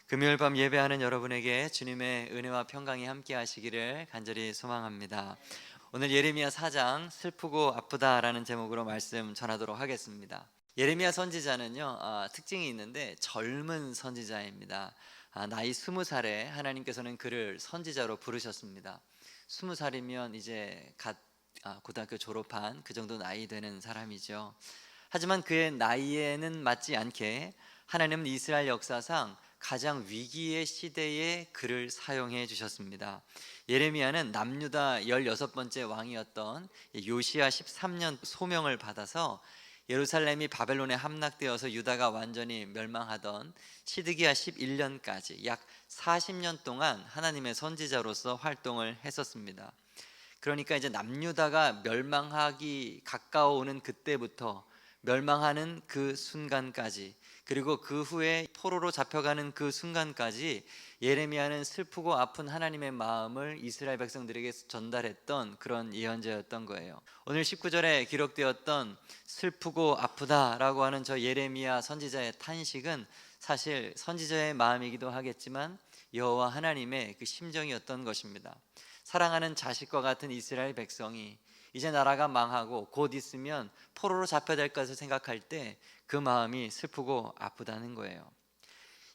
금요일 밤 예배하는 여러분에게 주님의 은혜와 평강이 함께 하시기를 간절히 소망합니다. 오늘 예레미야 4장 슬프고 아프다라는 제목으로 말씀 전하도록 하겠습니다. 예레미야 선지자는요, 특징이 있는데 젊은 선지자입니다. 나이 20살에 하나님께서는 그를 선지자로 부르셨습니다. 20살이면 이제 갓 고등학교 졸업한 그 정도 나이 되는 사람이죠. 하지만 그의 나이에는 맞지 않게 하나님은 이스라엘 역사상 가장 위기의 시대에 그를 사용해 주셨습니다. 예레미야는 남유다 16번째 왕이었던 요시야 13년 소명을 받아서 예루살렘이 바벨론에 함락되어서 유다가 완전히 멸망하던 시드기야 11년까지 약 40년 동안 하나님의 선지자로서 활동을 했었습니다. 그러니까 이제 남유다가 멸망하기 가까워오는 그때부터 멸망하는 그 순간까지, 그리고 그 후에 포로로 잡혀가는 그 순간까지 예레미야는 슬프고 아픈 하나님의 마음을 이스라엘 백성들에게 전달했던 그런 예언자였던 거예요. 오늘 19절에 기록되었던 슬프고 아프다라고 하는 저 예레미야 선지자의 탄식은 사실 선지자의 마음이기도 하겠지만 여호와 하나님의 그 심정이었던 것입니다. 사랑하는 자식과 같은 이스라엘 백성이 이제 나라가 망하고 곧 있으면 포로로 잡혀될 것을 생각할 때 그 마음이 슬프고 아프다는 거예요.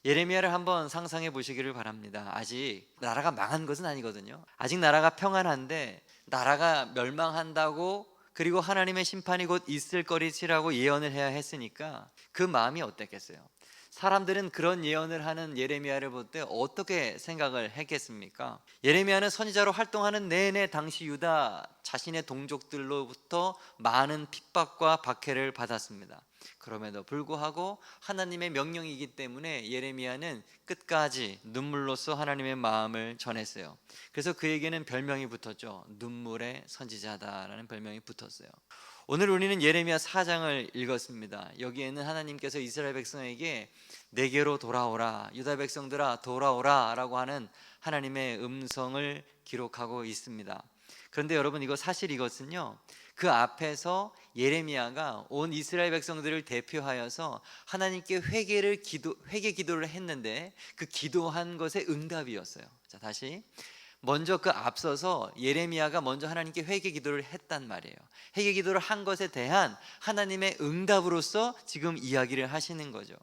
예레미야를 한번 상상해 보시기를 바랍니다. 아직 나라가 망한 것은 아니거든요. 아직 나라가 평안한데 나라가 멸망한다고, 그리고 하나님의 심판이 곧 있을 거리치라고 예언을 해야 했으니까 그 마음이 어땠겠어요? 사람들은 그런 예언을 하는 예레미야를 볼 때 어떻게 생각을 했겠습니까? 예레미야는 선지자로 활동하는 내내 당시 유다 자신의 동족들로부터 많은 핍박과 박해를 받았습니다. 그럼에도 불구하고 하나님의 명령이기 때문에 예레미야는 끝까지 눈물로써 하나님의 마음을 전했어요. 그래서 그에게는 별명이 붙었죠. 눈물의 선지자다라는 별명이 붙었어요. 오늘 우리는 예레미야 4장을 읽었습니다. 여기에는 하나님께서 이스라엘 백성에게 내게로 돌아오라, 유다 백성들아 돌아오라 라고 하는 하나님의 음성을 기록하고 있습니다. 그런데 여러분, 사실 이것은요, 그 앞에서 예레미야가 온 이스라엘 백성들을 대표하여서 하나님께 회개 기도를 했는데 그 기도한 것의 응답이었어요. 자, 다시 먼저 그 앞서서 예레미야가 먼저 하나님께 회개 기도를 했단 말이에요. 회개 기도를 한 것에 대한 하나님의 응답으로서 지금 이야기를 하시는 거죠.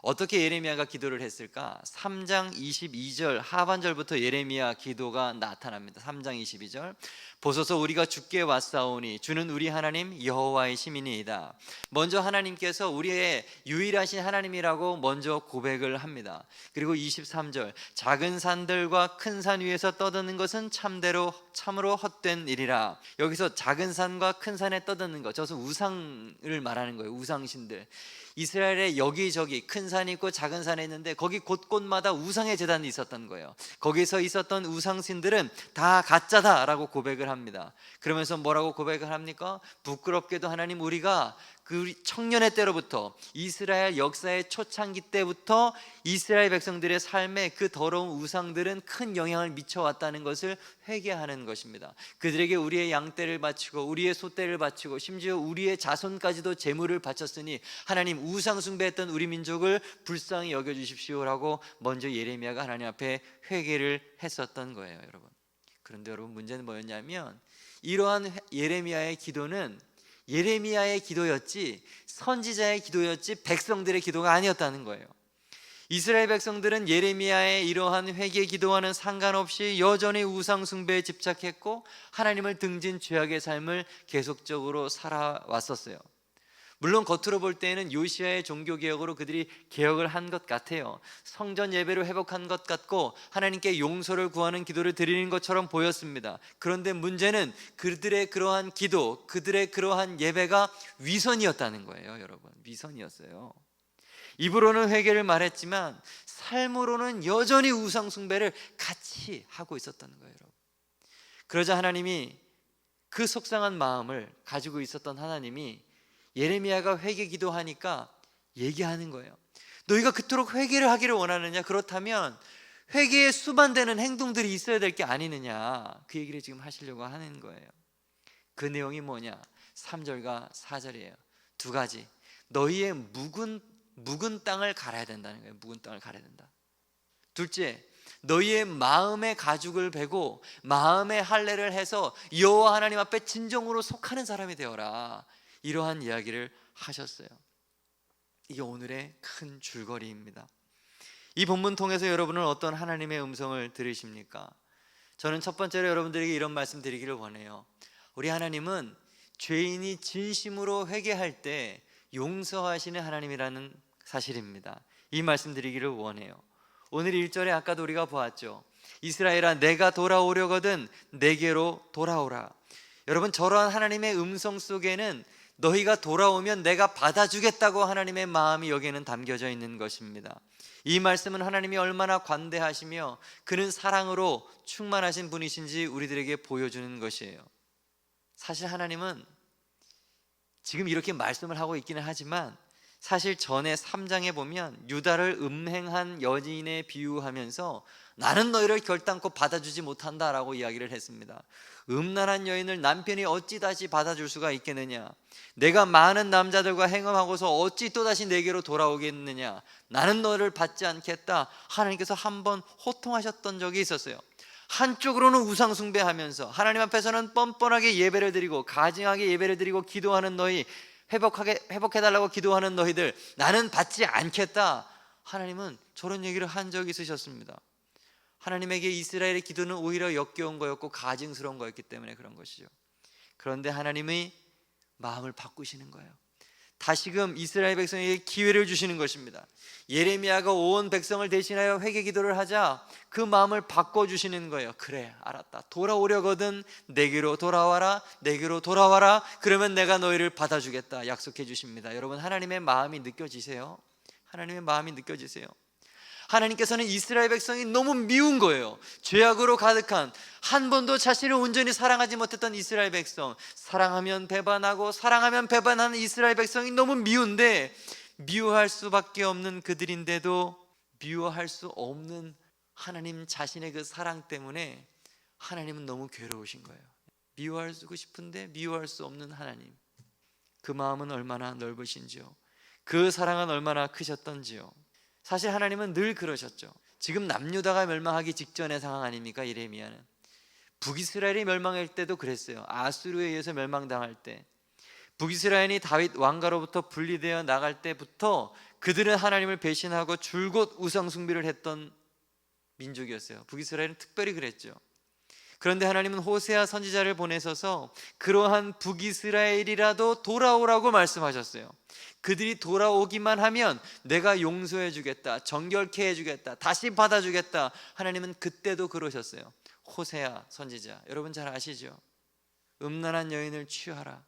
어떻게 예레미야가 기도를 했을까? 3장 22절 하반절부터 예레미야 기도가 나타납니다. 3장 22절, 보소서 우리가 주께 왔사오니 주는 우리 하나님 여호와의 시민이이다. 먼저 하나님께서 우리의 유일하신 하나님이라고 먼저 고백을 합니다. 그리고 23절, 작은 산들과 큰 산 위에서 떠드는 것은 참으로 헛된 일이라. 여기서 작은 산과 큰 산에 떠드는 것, 저것은 우상을 말하는 거예요. 우상신들. 이스라엘에 여기저기 큰 산이 있고 작은 산이 있는데 거기 곳곳마다 우상의 제단이 있었던 거예요. 거기서 있었던 우상신들은 다 가짜다라고 고백을 합니다. 그러면서 뭐라고 고백을 합니까? 부끄럽게도 하나님, 우리가 그 청년의 때로부터 이스라엘 역사의 초창기 때부터 이스라엘 백성들의 삶에 그 더러운 우상들은 큰 영향을 미쳐왔다는 것을 회개하는 것입니다. 그들에게 우리의 양떼를 바치고 우리의 소떼를 바치고 심지어 우리의 자손까지도 제물을 바쳤으니 하나님, 우상 숭배했던 우리 민족을 불쌍히 여겨주십시오라고 먼저 예레미야가 하나님 앞에 회개를 했었던 거예요, 여러분. 그런데 여러분, 문제는 뭐였냐면 이러한 예레미야의 기도는 예레미야의 기도였지 선지자의 기도였지 백성들의 기도가 아니었다는 거예요. 이스라엘 백성들은 예레미야의 이러한 회개 기도와는 상관없이 여전히 우상 숭배에 집착했고 하나님을 등진 죄악의 삶을 계속적으로 살아왔었어요. 물론 겉으로 볼 때에는 요시야의 종교개혁으로 그들이 개혁을 한 것 같아요. 성전 예배를 회복한 것 같고 하나님께 용서를 구하는 기도를 드리는 것처럼 보였습니다. 그런데 문제는 그들의 그러한 기도, 그들의 그러한 예배가 위선이었다는 거예요, 여러분. 위선이었어요. 입으로는 회개를 말했지만 삶으로는 여전히 우상 숭배를 같이 하고 있었다는 거예요, 여러분. 그러자 하나님이, 그 속상한 마음을 가지고 있었던 하나님이 예레미야가 회개 기도하니까 얘기하는 거예요. 너희가 그토록 회개를 하기를 원하느냐? 그렇다면 회개에 수반되는 행동들이 있어야 될 게 아니느냐? 그 얘기를 지금 하시려고 하는 거예요. 그 내용이 뭐냐? 3절과 4절이에요. 두 가지. 너희의 묵은 땅을 갈아야 된다는 거예요. 묵은 땅을 갈아야 된다. 둘째, 너희의 마음의 가죽을 베고 마음의 할례를 해서 여호와 하나님 앞에 진정으로 속하는 사람이 되어라. 이러한 이야기를 하셨어요. 이게 오늘의 큰 줄거리입니다. 이 본문 통해서 여러분은 어떤 하나님의 음성을 들으십니까? 저는 첫 번째로 여러분들에게 이런 말씀 드리기를 원해요. 우리 하나님은 죄인이 진심으로 회개할 때 용서하시는 하나님이라는 사실입니다. 이 말씀 드리기를 원해요. 오늘 1절에 아까도 우리가 보았죠. 이스라엘아, 내가 돌아오려거든 내게로 돌아오라. 여러분, 저러한 하나님의 음성 속에는 너희가 돌아오면 내가 받아주겠다고 하나님의 마음이 여기에는 담겨져 있는 것입니다. 이 말씀은 하나님이 얼마나 관대하시며 그는 사랑으로 충만하신 분이신지 우리들에게 보여주는 것이에요. 사실 하나님은 지금 이렇게 말씀을 하고 있기는 하지만 사실 전에 3장에 보면 유다를 음행한 여인에 비유하면서 나는 너희를 결단코 받아주지 못한다라고 이야기를 했습니다. 음란한 여인을 남편이 어찌 다시 받아줄 수가 있겠느냐? 내가 많은 남자들과 행음하고서 어찌 또다시 내게로 돌아오겠느냐? 나는 너를 받지 않겠다. 하나님께서 한번 호통하셨던 적이 있었어요. 한쪽으로는 우상 숭배하면서 하나님 앞에서는 뻔뻔하게 예배를 드리고 가증하게 예배를 드리고 기도하는 너희, 회복해달라고 기도하는 너희들, 나는 받지 않겠다. 하나님은 저런 얘기를 한 적이 있으셨습니다. 하나님에게 이스라엘의 기도는 오히려 역겨운 거였고 가증스러운 거였기 때문에 그런 것이죠. 그런데 하나님이 마음을 바꾸시는 거예요. 다시금 이스라엘 백성에게 기회를 주시는 것입니다. 예레미야가 온 백성을 대신하여 회개 기도를 하자 그 마음을 바꿔주시는 거예요. 그래, 알았다. 돌아오려거든 내게로 돌아와라. 내게로 돌아와라. 그러면 내가 너희를 받아주겠다 약속해 주십니다. 여러분, 하나님의 마음이 느껴지세요? 하나님의 마음이 느껴지세요? 하나님께서는 이스라엘 백성이 너무 미운 거예요. 죄악으로 가득한, 한 번도 자신을 온전히 사랑하지 못했던 이스라엘 백성, 사랑하면 배반하고 사랑하면 배반하는 이스라엘 백성이 너무 미운데, 미워할 수밖에 없는 그들인데도 미워할 수 없는 하나님 자신의 그 사랑 때문에 하나님은 너무 괴로우신 거예요. 미워하고 싶은데 미워할 수 없는 하나님, 그 마음은 얼마나 넓으신지요. 그 사랑은 얼마나 크셨던지요. 사실 하나님은 늘 그러셨죠. 지금 남유다가 멸망하기 직전의 상황 아닙니까? 예레미야는 북이스라엘이 멸망할 때도 그랬어요. 아수르에 의해서 멸망당할 때, 북이스라엘이 다윗 왕가로부터 분리되어 나갈 때부터 그들은 하나님을 배신하고 줄곧 우상 숭배를 했던 민족이었어요. 북이스라엘은 특별히 그랬죠. 그런데 하나님은 호세아 선지자를 보내셔서 그러한 북이스라엘이라도 돌아오라고 말씀하셨어요. 그들이 돌아오기만 하면 내가 용서해 주겠다, 정결케 해주겠다, 다시 받아주겠다. 하나님은 그때도 그러셨어요. 호세아 선지자, 여러분 잘 아시죠? 음란한 여인을 취하라.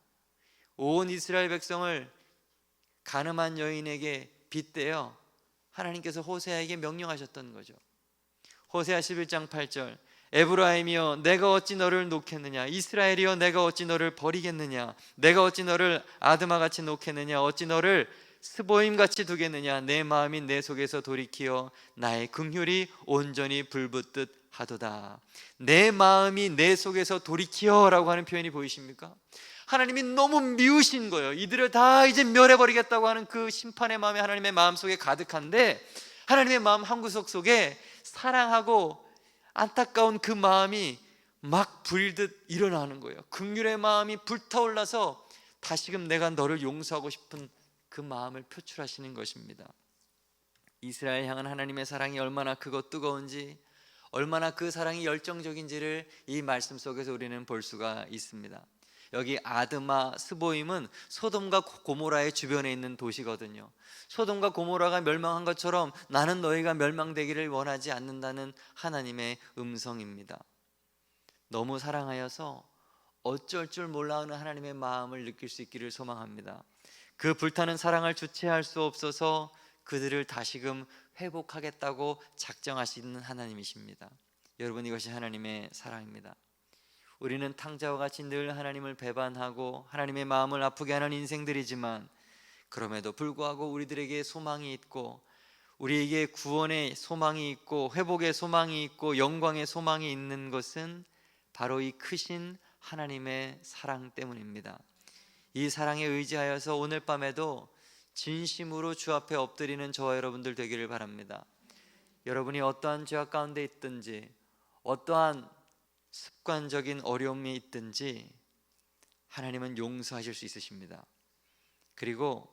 온 이스라엘 백성을 간음한 여인에게 빗대어 하나님께서 호세아에게 명령하셨던 거죠. 호세아 11장 8절, 에브라임이여 내가 어찌 너를 놓겠느냐? 이스라엘이여 내가 어찌 너를 버리겠느냐? 내가 어찌 너를 아드마같이 놓겠느냐? 어찌 너를 스보임같이 두겠느냐? 내 마음이 내 속에서 돌이키어 나의 긍휼이 온전히 불붙듯 하도다. 내 마음이 내 속에서 돌이키어 라고 하는 표현이 보이십니까? 하나님이 너무 미우신 거예요. 이들을 다 이제 멸해버리겠다고 하는 그 심판의 마음이 하나님의 마음속에 가득한데, 하나님의 마음 한구석 속에 사랑하고 안타까운 그 마음이 막 불듯 일어나는 거예요. 긍휼의 마음이 불타올라서 다시금 내가 너를 용서하고 싶은 그 마음을 표출하시는 것입니다. 이스라엘 향한 하나님의 사랑이 얼마나 크고 뜨거운지, 얼마나 그 사랑이 열정적인지를 이 말씀 속에서 우리는 볼 수가 있습니다. 여기 아드마, 스보임은 소돔과 고모라의 주변에 있는 도시거든요. 소돔과 고모라가 멸망한 것처럼 나는 너희가 멸망되기를 원하지 않는다는 하나님의 음성입니다. 너무 사랑하여서 어쩔 줄 몰라 하는 하나님의 마음을 느낄 수 있기를 소망합니다. 그 불타는 사랑을 주체할 수 없어서 그들을 다시금 회복하겠다고 작정하시는 하나님이십니다. 여러분, 이것이 하나님의 사랑입니다. 우리는 탕자와 같이 늘 하나님을 배반하고 하나님의 마음을 아프게 하는 인생들이지만, 그럼에도 불구하고 우리들에게 소망이 있고, 우리에게 구원의 소망이 있고, 회복의 소망이 있고, 영광의 소망이 있는 것은 바로 이 크신 하나님의 사랑 때문입니다. 이 사랑에 의지하여서 오늘 밤에도 진심으로 주 앞에 엎드리는 저와 여러분들 되기를 바랍니다. 여러분이 어떠한 죄악 가운데 있든지 어떠한 습관적인 어려움이 있든지 하나님은 용서하실 수 있으십니다. 그리고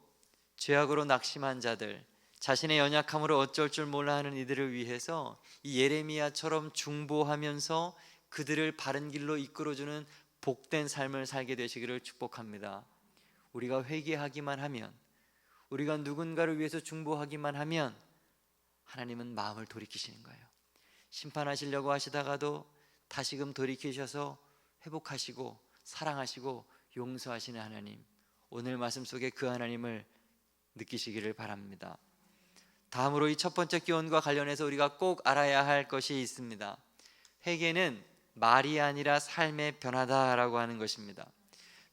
죄악으로 낙심한 자들, 자신의 연약함으로 어쩔 줄 몰라 하는 이들을 위해서 이 예레미야처럼 중보하면서 그들을 바른 길로 이끌어주는 복된 삶을 살게 되시기를 축복합니다. 우리가 회개하기만 하면, 우리가 누군가를 위해서 중보하기만 하면 하나님은 마음을 돌이키시는 거예요. 심판하시려고 하시다가도 다시금 돌이키셔서 회복하시고 사랑하시고 용서하시는 하나님, 오늘 말씀 속에 그 하나님을 느끼시기를 바랍니다. 다음으로 이 첫 번째 교훈과 관련해서 우리가 꼭 알아야 할 것이 있습니다. 회개는 말이 아니라 삶의 변화다라고 하는 것입니다.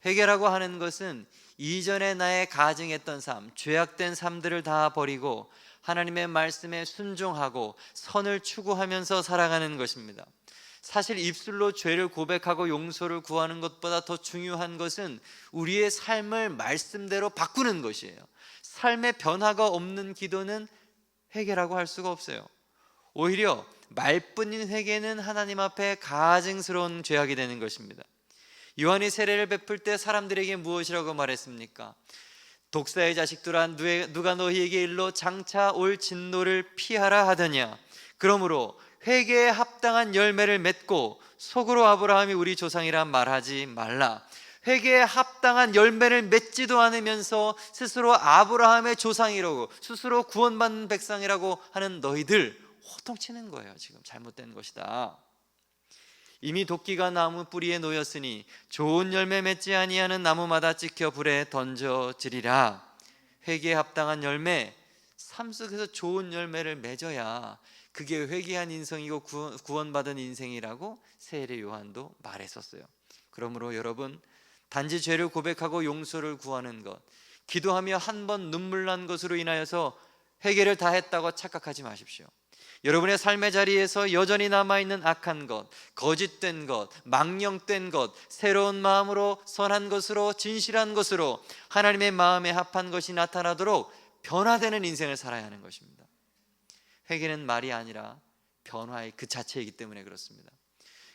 회개라고 하는 것은 이전에 나의 가증했던 삶, 죄악된 삶들을 다 버리고 하나님의 말씀에 순종하고 선을 추구하면서 살아가는 것입니다. 사실 입술로 죄를 고백하고 용서를 구하는 것보다 더 중요한 것은 우리의 삶을 말씀대로 바꾸는 것이에요. 삶의 변화가 없는 기도는 회개라고 할 수가 없어요. 오히려 말뿐인 회개는 하나님 앞에 가증스러운 죄악이 되는 것입니다. 요한이 세례를 베풀 때 사람들에게 무엇이라고 말했습니까? 독사의 자식들아, 누가 너희에게 일러 장차 올 진노를 피하라 하더냐. 그러므로 회개에 합당한 열매를 맺고 속으로 아브라함이 우리 조상이라 말하지 말라. 회개에 합당한 열매를 맺지도 않으면서 스스로 아브라함의 조상이라고, 스스로 구원받는 백성이라고 하는 너희들 호통치는 거예요. 지금 잘못된 것이다. 이미 도끼가 나무 뿌리에 놓였으니 좋은 열매 맺지 아니하는 나무마다 찍혀 불에 던져지리라. 회개에 합당한 열매, 삶 속에서 좋은 열매를 맺어야 그게 회개한 인생이고 구원받은 인생이라고 세례 요한도 말했었어요. 그러므로 여러분, 단지 죄를 고백하고 용서를 구하는 것, 기도하며 한 번 눈물 난 것으로 인하여서 회개를 다 했다고 착각하지 마십시오. 여러분의 삶의 자리에서 여전히 남아있는 악한 것, 거짓된 것, 망령된 것, 새로운 마음으로 선한 것으로 진실한 것으로 하나님의 마음에 합한 것이 나타나도록 변화되는 인생을 살아야 하는 것입니다. 회개는 말이 아니라 변화의 그 자체이기 때문에 그렇습니다.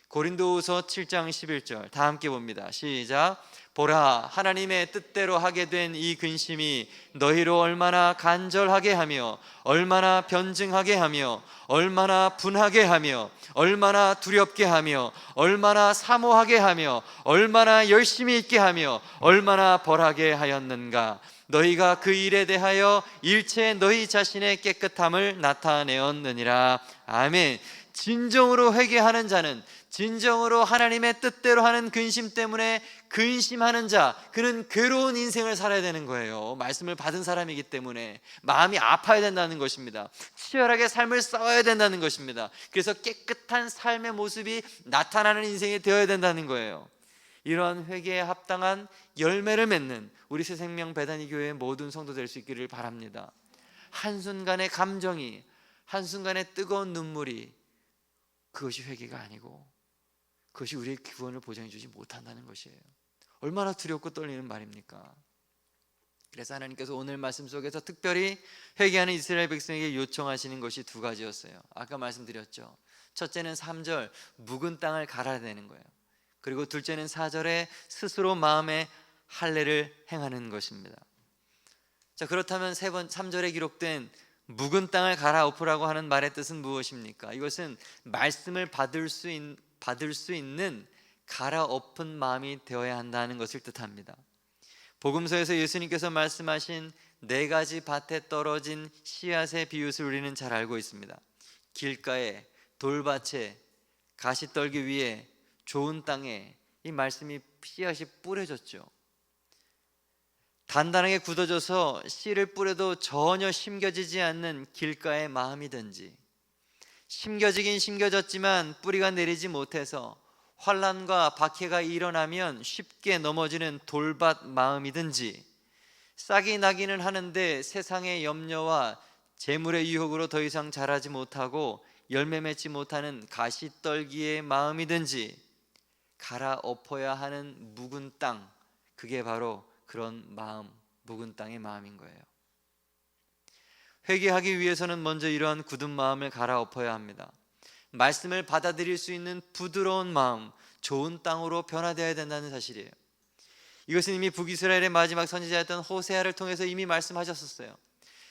고린도후서 7장 11절 다 함께 봅니다. 시작. 보라, 하나님의 뜻대로 하게 된 이 근심이 너희로 얼마나 간절하게 하며 얼마나 변증하게 하며 얼마나 분하게 하며 얼마나 두렵게 하며 얼마나 사모하게 하며 얼마나 열심히 있게 하며 얼마나 벌하게 하였는가. 너희가 그 일에 대하여 일체 너희 자신의 깨끗함을 나타내었느니라. 아멘. 진정으로 회개하는 자는, 진정으로 하나님의 뜻대로 하는 근심 때문에 근심하는 자, 그는 괴로운 인생을 살아야 되는 거예요. 말씀을 받은 사람이기 때문에 마음이 아파야 된다는 것입니다. 치열하게 삶을 싸워야 된다는 것입니다. 그래서 깨끗한 삶의 모습이 나타나는 인생이 되어야 된다는 거예요. 이러한 회개에 합당한 열매를 맺는 우리 새생명 배단위 교회의 모든 성도 될 수 있기를 바랍니다. 한순간의 감정이, 한순간의 뜨거운 눈물이 그것이 회개가 아니고 그것이 우리의 구원을 보장해 주지 못한다는 것이에요. 얼마나 두렵고 떨리는 말입니까? 그래서 하나님께서 오늘 말씀 속에서 특별히 회개하는 이스라엘 백성에게 요청하시는 것이 두 가지였어요. 아까 말씀드렸죠. 첫째는 3절 묵은 땅을 갈아내는 거예요. 그리고 둘째는 4절에 스스로 마음의 할례를 행하는 것입니다. 자, 그렇다면 3절에 기록된 묵은 땅을 갈아엎으라고 하는 말의 뜻은 무엇입니까? 이것은 말씀을 받을 수 있는 갈아엎은 마음이 되어야 한다는 것을 뜻합니다. 복음서에서 예수님께서 말씀하신 4가지 밭에 떨어진 씨앗의 비유를 우리는 잘 알고 있습니다. 길가에, 돌밭에, 가시떨기 위에, 좋은 땅에 이 말씀이 씨앗이 뿌려졌죠. 단단하게 굳어져서 씨를 뿌려도 전혀 심겨지지 않는 길가의 마음이든지, 심겨지긴 심겨졌지만 뿌리가 내리지 못해서 환난과 박해가 일어나면 쉽게 넘어지는 돌밭 마음이든지, 싹이 나기는 하는데 세상의 염려와 재물의 유혹으로 더 이상 자라지 못하고 열매 맺지 못하는 가시떨기의 마음이든지, 갈아엎어야 하는 묵은 땅, 그게 바로 그런 마음, 묵은 땅의 마음인 거예요. 회개하기 위해서는 먼저 이러한 굳은 마음을 갈아엎어야 합니다. 말씀을 받아들일 수 있는 부드러운 마음, 좋은 땅으로 변화되어야 된다는 사실이에요. 이것은 이미 북이스라엘의 마지막 선지자였던 호세아를 통해서 이미 말씀하셨었어요.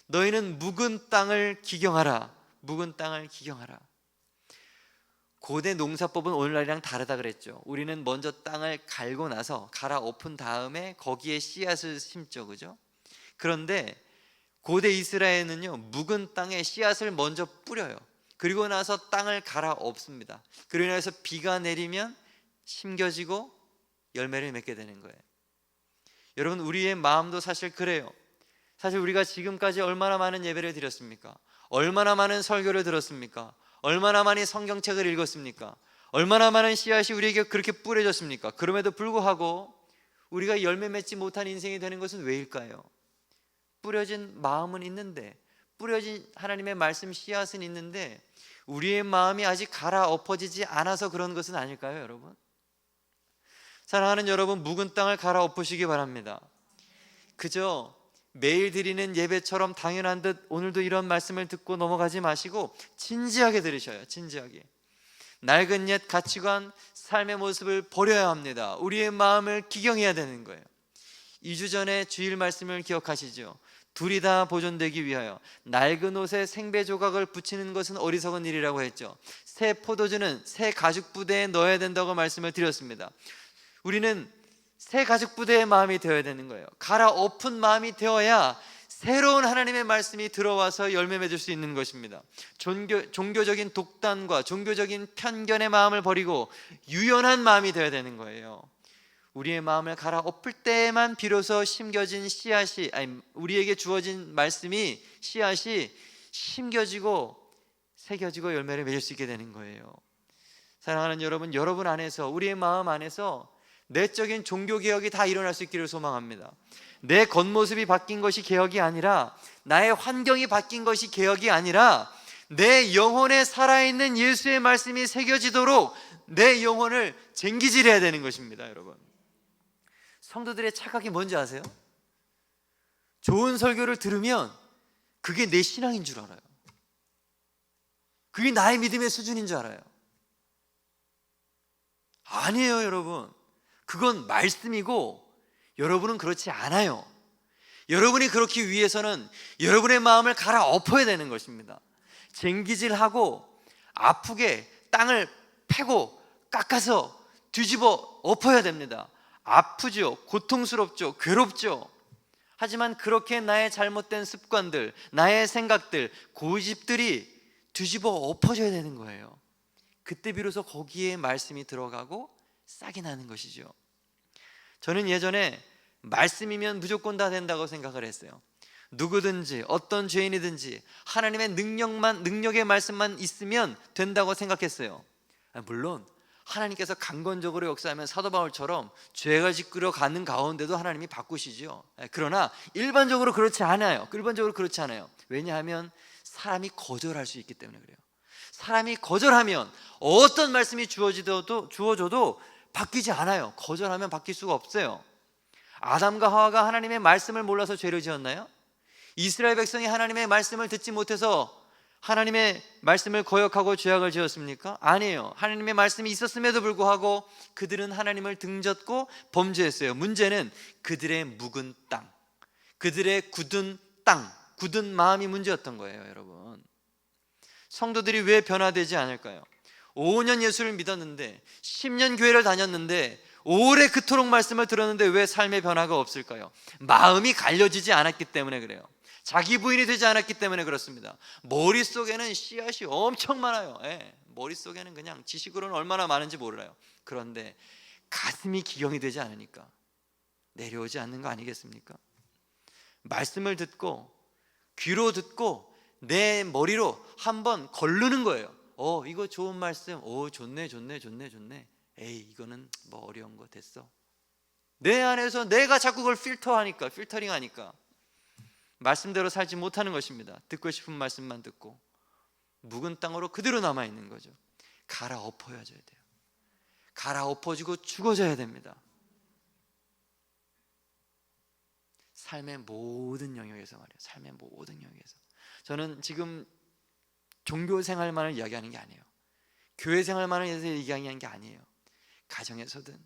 너희는 묵은 땅을 기경하라. 묵은 땅을 기경하라. 고대 농사법은 오늘날이랑 다르다 그랬죠. 우리는 먼저 땅을 갈고 나서 갈아엎은 다음에 거기에 씨앗을 심죠, 그죠? 그런데 고대 이스라엘은요, 묵은 땅에 씨앗을 먼저 뿌려요. 그리고 나서 땅을 갈아엎습니다. 그러고 나서 비가 내리면 심겨지고 열매를 맺게 되는 거예요. 여러분, 우리의 마음도 사실 그래요. 사실 우리가 지금까지 얼마나 많은 예배를 드렸습니까? 얼마나 많은 설교를 들었습니까? 얼마나 많이 성경책을 읽었습니까? 얼마나 많은 씨앗이 우리에게 그렇게 뿌려졌습니까? 그럼에도 불구하고 우리가 열매 맺지 못한 인생이 되는 것은 왜일까요? 뿌려진 마음은 있는데, 뿌려진 하나님의 말씀 씨앗은 있는데 우리의 마음이 아직 갈아엎어지지 않아서 그런 것은 아닐까요, 여러분? 사랑하는 여러분, 묵은 땅을 갈아엎으시기 바랍니다. 그저 매일 드리는 예배처럼 당연한 듯 오늘도 이런 말씀을 듣고 넘어가지 마시고 진지하게 들으셔요. 진지하게. 낡은 옛 가치관, 삶의 모습을 버려야 합니다. 우리의 마음을 기경해야 되는 거예요. 2주 전에 주일 말씀을 기억하시죠? 둘이 다 보존되기 위하여 낡은 옷에 생배 조각을 붙이는 것은 어리석은 일이라고 했죠. 새 포도주는 새 가죽 부대에 넣어야 된다고 말씀을 드렸습니다. 우리는 새 가죽 부대의 마음이 되어야 되는 거예요. 갈아엎은 마음이 되어야 새로운 하나님의 말씀이 들어와서 열매 맺을 수 있는 것입니다. 종교적인 독단과 종교적인 편견의 마음을 버리고 유연한 마음이 되어야 되는 거예요. 우리의 마음을 갈아엎을 때만 비로소 심겨진 씨앗이, 우리에게 주어진 말씀이, 씨앗이 심겨지고 새겨지고 열매를 맺을 수 있게 되는 거예요. 사랑하는 여러분, 여러분 안에서, 우리의 마음 안에서 내적인 종교개혁이 다 일어날 수 있기를 소망합니다. 내 겉모습이 바뀐 것이 개혁이 아니라, 나의 환경이 바뀐 것이 개혁이 아니라, 내 영혼에 살아있는 예수의 말씀이 새겨지도록 내 영혼을 쟁기질해야 되는 것입니다. 여러분, 성도들의 착각이 뭔지 아세요? 좋은 설교를 들으면 그게 내 신앙인 줄 알아요. 그게 나의 믿음의 수준인 줄 알아요. 아니에요, 여러분. 그건 말씀이고 여러분은 그렇지 않아요. 여러분이 그렇기 위해서는 여러분의 마음을 갈아엎어야 되는 것입니다. 쟁기질하고 아프게 땅을 패고 깎아서 뒤집어 엎어야 됩니다. 아프죠, 고통스럽죠, 괴롭죠. 하지만 그렇게 나의 잘못된 습관들, 나의 생각들, 고집들이 뒤집어 엎어져야 되는 거예요. 그때 비로소 거기에 말씀이 들어가고 싹이 나는 것이죠. 저는 예전에 말씀이면 무조건 다 된다고 생각을 했어요. 누구든지 어떤 죄인이든지 하나님의 능력의 말씀만 있으면 된다고 생각했어요. 물론 하나님께서 강건적으로 역사하면 사도 바울처럼 죄가 지끄러 가는 가운데도 하나님이 바꾸시죠. 그러나 일반적으로 그렇지 않아요. 왜냐하면 사람이 거절할 수 있기 때문에 그래요. 사람이 거절하면 어떤 말씀이 주어져도 바뀌지 않아요. 거절하면 바뀔 수가 없어요. 아담과 하와가 하나님의 말씀을 몰라서 죄를 지었나요? 이스라엘 백성이 하나님의 말씀을 듣지 못해서 하나님의 말씀을 거역하고 죄악을 지었습니까? 아니에요. 하나님의 말씀이 있었음에도 불구하고 그들은 하나님을 등졌고 범죄했어요. 문제는 그들의 묵은 땅, 그들의 굳은 땅, 굳은 마음이 문제였던 거예요. 여러분, 성도들이 왜 변화되지 않을까요? 5년 예수를 믿었는데, 10년 교회를 다녔는데, 오래 그토록 말씀을 들었는데 왜 삶의 변화가 없을까요? 마음이 갈려지지 않았기 때문에 그래요. 자기 부인이 되지 않았기 때문에 그렇습니다. 머릿속에는 씨앗이 엄청 많아요. 머릿속에는 그냥 지식으로는 얼마나 많은지 몰라요. 그런데 가슴이 기경이 되지 않으니까 내려오지 않는 거 아니겠습니까? 말씀을 듣고 귀로 듣고 내 머리로 한번 걸르는 거예요. 이거 좋은 말씀. 좋네. 에이, 이거는 뭐 어려운 거 됐어. 내 안에서 내가 자꾸 그걸 필터링하니까 말씀대로 살지 못하는 것입니다. 듣고 싶은 말씀만 듣고 묵은 땅으로 그대로 남아있는 거죠. 갈아엎어야 돼요. 갈아엎어지고 죽어져야 됩니다. 삶의 모든 영역에서 말이에요. 삶의 모든 영역에서. 저는 지금 종교 생활만을 이야기하는 게 아니에요. 교회 생활만을 위해서 얘기하는 게 아니에요. 가정에서든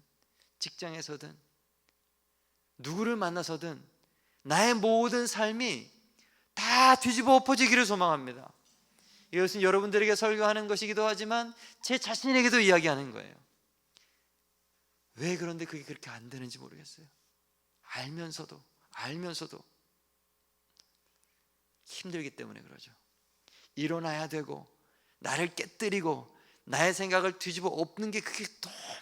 직장에서든 누구를 만나서든 나의 모든 삶이 다 뒤집어 엎어지기를 소망합니다. 이것은 여러분들에게 설교하는 것이기도 하지만 제 자신에게도 이야기하는 거예요. 왜 그런데 그게 그렇게 안 되는지 모르겠어요. 알면서도 힘들기 때문에 그러죠. 일어나야 되고 나를 깨뜨리고 나의 생각을 뒤집어 엎는 게 그게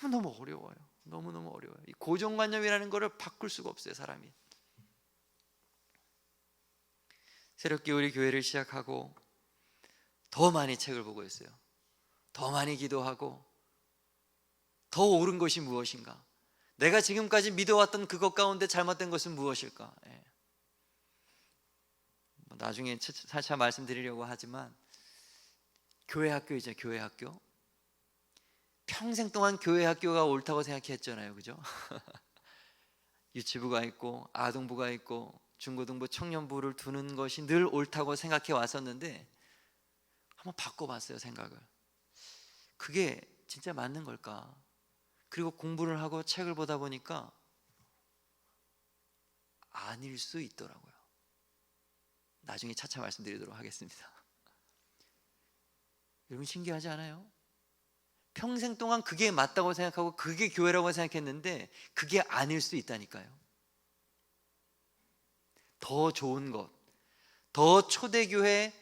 너무너무 어려워요. 너무너무 어려워요. 이 고정관념이라는 거를 바꿀 수가 없어요, 사람이. 새롭게 우리 교회를 시작하고 더 많이 책을 보고 있어요. 더 많이 기도하고 더 옳은 것이 무엇인가? 내가 지금까지 믿어왔던 그것 가운데 잘못된 것은 무엇일까? 나중에 차차 말씀드리려고 하지만 교회 학교이죠. 교회 학교. 평생 동안 교회 학교가 옳다고 생각했잖아요, 그죠? 유치부가 있고 아동부가 있고 중고등부 청년부를 두는 것이 늘 옳다고 생각해 왔었는데 한번 바꿔봤어요, 생각을. 그게 진짜 맞는 걸까? 그리고 공부를 하고 책을 보다 보니까 아닐 수 있더라고요. 나중에 차차 말씀드리도록 하겠습니다. 여러분 신기하지 않아요? 평생 동안 그게 맞다고 생각하고 그게 교회라고 생각했는데 그게 아닐 수 있다니까요. 더 좋은 것, 더 초대교회,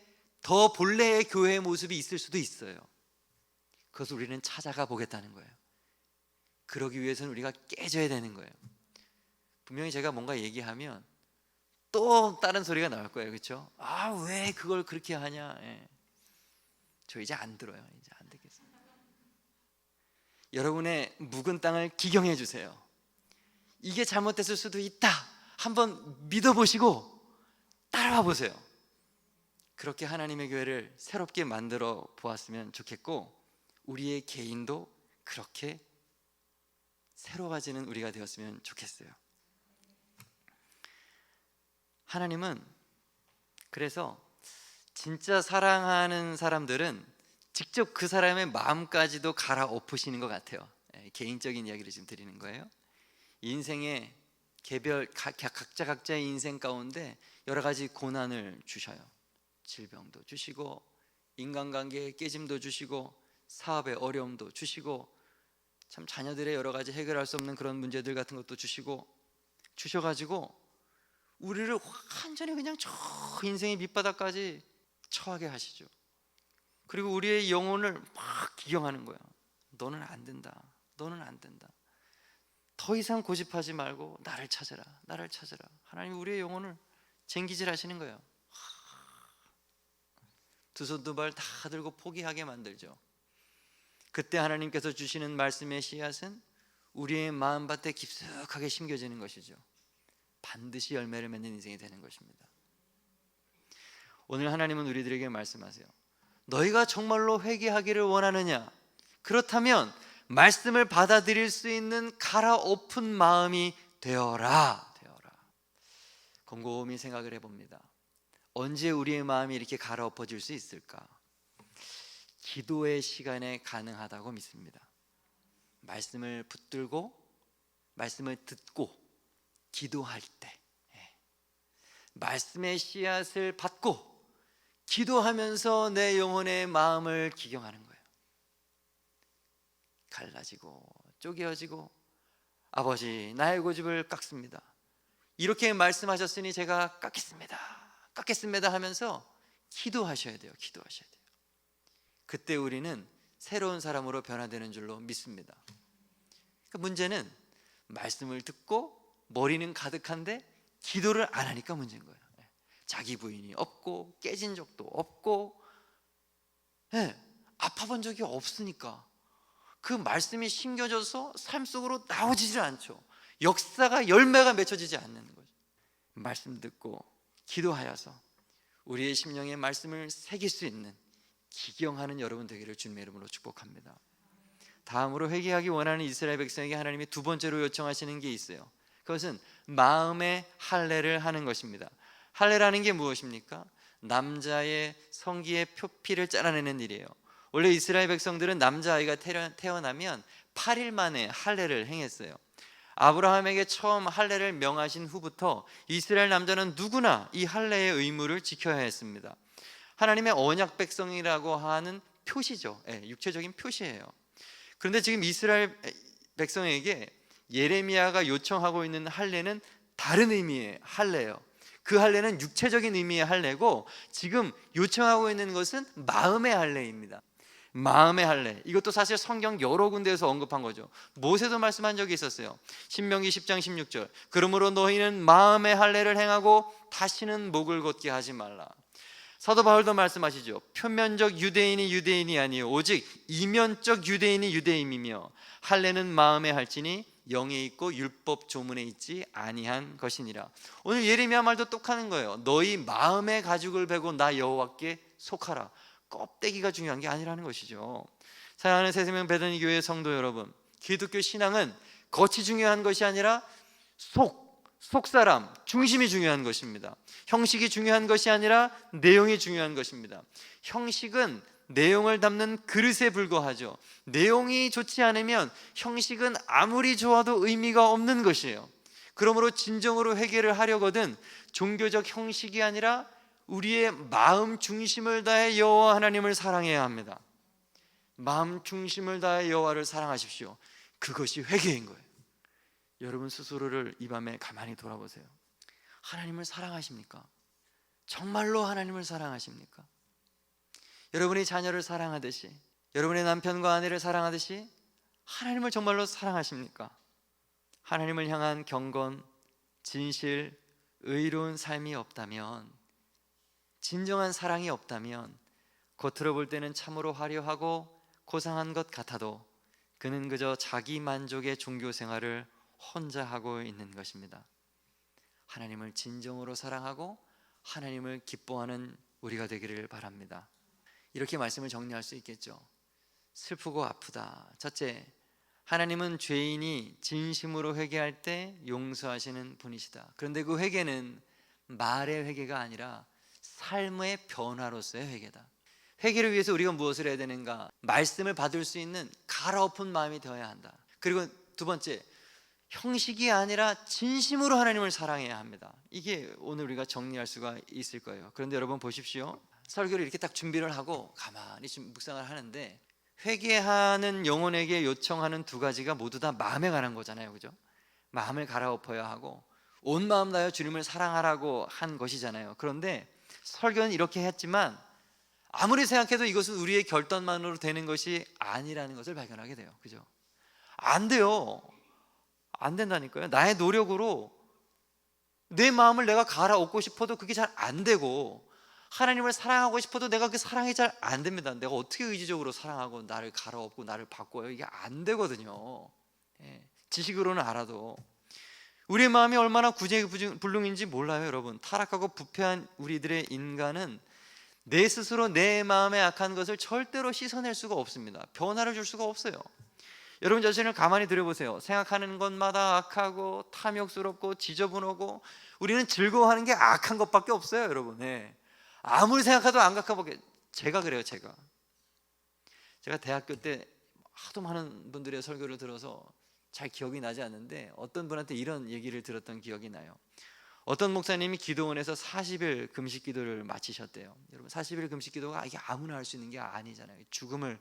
더 본래의 교회의 모습이 있을 수도 있어요. 그것을 우리는 찾아가 보겠다는 거예요. 그러기 위해서는 우리가 깨져야 되는 거예요. 분명히 제가 뭔가 얘기하면 또 다른 소리가 나올 거예요, 그렇죠? 아, 왜 그걸 그렇게 하냐? 저 이제 안 들어요. 이제 안 되겠어요. 여러분의 묵은 땅을 기경해 주세요. 이게 잘못됐을 수도 있다. 한번 믿어보시고 따라와 보세요. 그렇게 하나님의 교회를 새롭게 만들어 보았으면 좋겠고 우리의 개인도 그렇게 새로워지는 우리가 되었으면 좋겠어요. 하나님은 그래서 진짜 사랑하는 사람들은 직접 그 사람의 마음까지도 갈아엎으시는 것 같아요. 개인적인 이야기를 지금 드리는 거예요. 인생의 각자의 인생 가운데 여러 가지 고난을 주셔요. 질병도 주시고 인간관계의 깨짐도 주시고 사업의 어려움도 주시고 참 자녀들의 여러 가지 해결할 수 없는 그런 문제들 같은 것도 주셔가지고 우리를 완전히 그냥 저 인생의 밑바닥까지 처하게 하시죠. 그리고 우리의 영혼을 막 기경하는 거야. 너는 안 된다. 너는 안 된다. 더 이상 고집하지 말고 나를 찾아라. 나를 찾아라. 하나님이 우리의 영혼을 쟁기질 하시는 거예요. 두 손 두 발 다 들고 포기하게 만들죠. 그때 하나님께서 주시는 말씀의 씨앗은 우리의 마음밭에 깊숙하게 심겨지는 것이죠. 반드시 열매를 맺는 인생이 되는 것입니다. 오늘 하나님은 우리들에게 말씀하세요. 너희가 정말로 회개하기를 원하느냐? 그렇다면 말씀을 받아들일 수 있는 갈아엎은 마음이 되어라. 곰곰이 생각을 해봅니다. 언제 우리의 마음이 이렇게 갈아엎어질 수 있을까? 기도의 시간에 가능하다고 믿습니다. 말씀을 붙들고 말씀을 듣고 기도할 때 말씀의 씨앗을 받고 기도하면서 내 영혼의 마음을 기경하는 거예요. 갈라지고 쪼개어지고 아버지 나의 고집을 깎습니다. 이렇게 말씀하셨으니 제가 깎겠습니다 하면서 기도하셔야 돼요. 그때 우리는 새로운 사람으로 변화되는 줄로 믿습니다. 그러니까 문제는 말씀을 듣고 머리는 가득한데 기도를 안 하니까 문제인 거예요. 자기 부인이 없고 깨진 적도 없고 아파본 적이 없으니까 그 말씀이 심겨져서 삶 속으로 나오지를 않죠. 역사가 열매가 맺혀지지 않는 거죠. 말씀 듣고 기도하여서 우리의 심령에 말씀을 새길 수 있는 기경하는 여러분 되기를 주님의 이름으로 축복합니다. 다음으로 회개하기 원하는 이스라엘 백성에게 하나님이 두 번째로 요청하시는 게 있어요. 그것은 마음의 할례를 하는 것입니다. 할례라는 게 무엇입니까? 남자의 성기의 표피를 잘라내는 일이에요. 원래 이스라엘 백성들은 남자아이가 태어나면 8일 만에 할례를 행했어요. 아브라함에게 처음 할례를 명하신 후부터 이스라엘 남자는 누구나 이 할례의 의무를 지켜야 했습니다. 하나님의 언약 백성이라고 하는 표시죠. 육체적인 표시예요. 그런데 지금 이스라엘 백성에게 예레미야가 요청하고 있는 할례는 다른 의미의 할례예요. 그 할례는 육체적인 의미의 할례고, 지금 요청하고 있는 것은 마음의 할례입니다. 마음의 할례, 이것도 사실 성경 여러 군데에서 언급한 거죠. 모세도 말씀한 적이 있었어요. 신명기 10장 16절, 그러므로 너희는 마음의 할례를 행하고 다시는 목을 걷게 하지 말라. 사도 바울도 말씀하시죠. 표면적 유대인이 유대인이 아니요 오직 이면적 유대인이 유대인이며 할례는 마음에 할지니 영에 있고 율법 조문에 있지 아니한 것이니라. 오늘 예레미야 말도 똑하는 거예요. 너희 마음의 가죽을 베고 나 여호와께 속하라. 껍데기가 중요한 게 아니라는 것이죠. 사랑하는 새생명 베드니 교회 성도 여러분, 기독교 신앙은 겉이 중요한 것이 아니라 속사람, 중심이 중요한 것입니다. 형식이 중요한 것이 아니라 내용이 중요한 것입니다. 형식은 내용을 담는 그릇에 불과하죠. 내용이 좋지 않으면 형식은 아무리 좋아도 의미가 없는 것이에요. 그러므로 진정으로 회개를 하려거든 종교적 형식이 아니라 우리의 마음 중심을 다해 여호와 하나님을 사랑해야 합니다. 마음 중심을 다해 여호와를 사랑하십시오. 그것이 회개인 거예요. 여러분 스스로를 이 밤에 가만히 돌아보세요. 하나님을 사랑하십니까? 정말로 하나님을 사랑하십니까? 여러분이 자녀를 사랑하듯이, 여러분의 남편과 아내를 사랑하듯이 하나님을 정말로 사랑하십니까? 하나님을 향한 경건, 진실, 의로운 삶이 없다면, 진정한 사랑이 없다면 겉으로 볼 때는 참으로 화려하고 고상한 것 같아도 그는 그저 자기 만족의 종교 생활을 혼자 하고 있는 것입니다. 하나님을 진정으로 사랑하고 하나님을 기뻐하는 우리가 되기를 바랍니다. 이렇게 말씀을 정리할 수 있겠죠. 슬프고 아프다. 첫째, 하나님은 죄인이 진심으로 회개할 때 용서하시는 분이시다. 그런데 그 회개는 말의 회개가 아니라 삶의 변화로서의 회개다. 회개를 위해서 우리가 무엇을 해야 되는가? 말씀을 받을 수 있는 갈아엎은 마음이 되어야 한다. 그리고 두 번째, 형식이 아니라 진심으로 하나님을 사랑해야 합니다. 이게 오늘 우리가 정리할 수가 있을 거예요. 그런데 여러분 보십시오. 설교를 이렇게 딱 준비를 하고 가만히 좀 묵상을 하는데, 회개하는 영혼에게 요청하는 두 가지가 모두 다 마음에 관한 거잖아요. 그죠? 마음을 갈아엎어야 하고 온 마음 다하여 주님을 사랑하라고 한 것이잖아요. 그런데 설교는 이렇게 했지만 아무리 생각해도 이것은 우리의 결단만으로 되는 것이 아니라는 것을 발견하게 돼요. 그죠? 안 돼요. 안 된다니까요. 나의 노력으로 내 마음을 내가 갈아엎고 싶어도 그게 잘 안 되고, 하나님을 사랑하고 싶어도 내가 그 사랑이 잘 안 됩니다. 내가 어떻게 의지적으로 사랑하고 나를 갈아엎고 나를 바꿔요? 이게 안 되거든요. 지식으로는 알아도 우리의 마음이 얼마나 구제불능인지 몰라요. 여러분, 타락하고 부패한 우리들의 인간은 내 스스로 내 마음에 악한 것을 절대로 씻어낼 수가 없습니다. 변화를 줄 수가 없어요. 여러분 자신을 가만히 들여보세요. 생각하는 것마다 악하고 탐욕스럽고 지저분하고, 우리는 즐거워하는 게 악한 것밖에 없어요. 여러분, 아무리 생각해도 안 악하게. 제가 그래요. 제가 대학교 때 하도 많은 분들의 설교를 들어서 잘 기억이 나지 않는데, 어떤 분한테 이런 얘기를 들었던 기억이 나요. 어떤 목사님이 기도원에서 40일 금식 기도를 마치셨대요. 여러분, 40일 금식 기도가 이게 아무나 할 수 있는 게 아니잖아요. 죽음을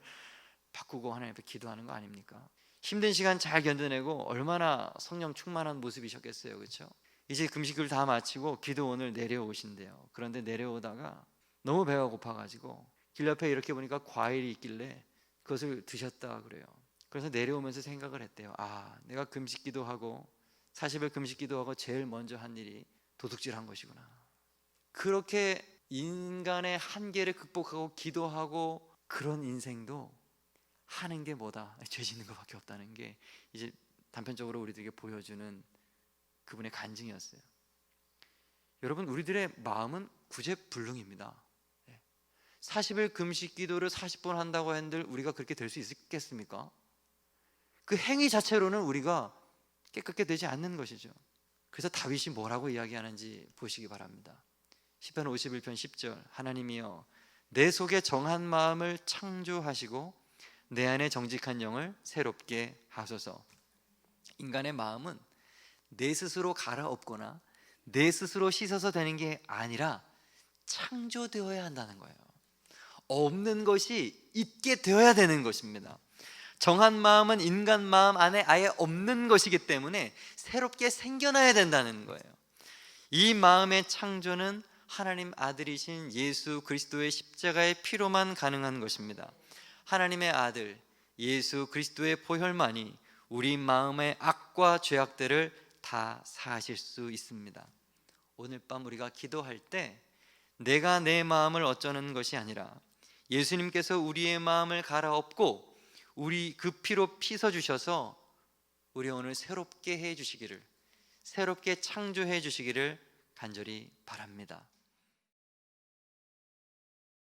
바꾸고 하나님 앞에 기도하는 거 아닙니까? 힘든 시간 잘 견뎌내고 얼마나 성령 충만한 모습이셨겠어요. 그렇죠? 이제 금식을 다 마치고 기도원을 내려오신대요. 그런데 내려오다가 너무 배가 고파가지고 길 옆에 이렇게 보니까 과일이 있길래 그것을 드셨다 그래요. 그래서 내려오면서 생각을 했대요. 내가 금식 기도하고 40일 금식 기도하고 제일 먼저 한 일이 도둑질한 것이구나. 그렇게 인간의 한계를 극복하고 기도하고 그런 인생도 하는 게 뭐다? 죄 짓는 것밖에 없다는 게 이제 단편적으로 우리들에게 보여주는 그분의 간증이었어요. 여러분, 우리들의 마음은 구제불능입니다. 40일 금식 기도를 40번 한다고 한들 우리가 그렇게 될 수 있겠습니까? 그 행위 자체로는 우리가 깨끗게 되지 않는 것이죠. 그래서 다윗이 뭐라고 이야기하는지 보시기 바랍니다. 시편 51편 10절 하나님이여 내 속에 정한 마음을 창조하시고 내 안에 정직한 영을 새롭게 하소서. 인간의 마음은 내 스스로 갈아엎거나 내 스스로 씻어서 되는 게 아니라 창조되어야 한다는 거예요. 없는 것이 있게 되어야 되는 것입니다. 정한 마음은 인간 마음 안에 아예 없는 것이기 때문에 새롭게 생겨나야 된다는 거예요. 이 마음의 창조는 하나님 아들이신 예수 그리스도의 십자가의 피로만 가능한 것입니다. 하나님의 아들 예수 그리스도의 보혈만이 우리 마음의 악과 죄악들을 다 사하실 수 있습니다. 오늘 밤 우리가 기도할 때 내가 내 마음을 어쩌는 것이 아니라 예수님께서 우리의 마음을 갈아엎고 우리 그 피로 씻어 주셔서 우리 오늘 새롭게 해 주시기를, 새롭게 창조해 주시기를 간절히 바랍니다.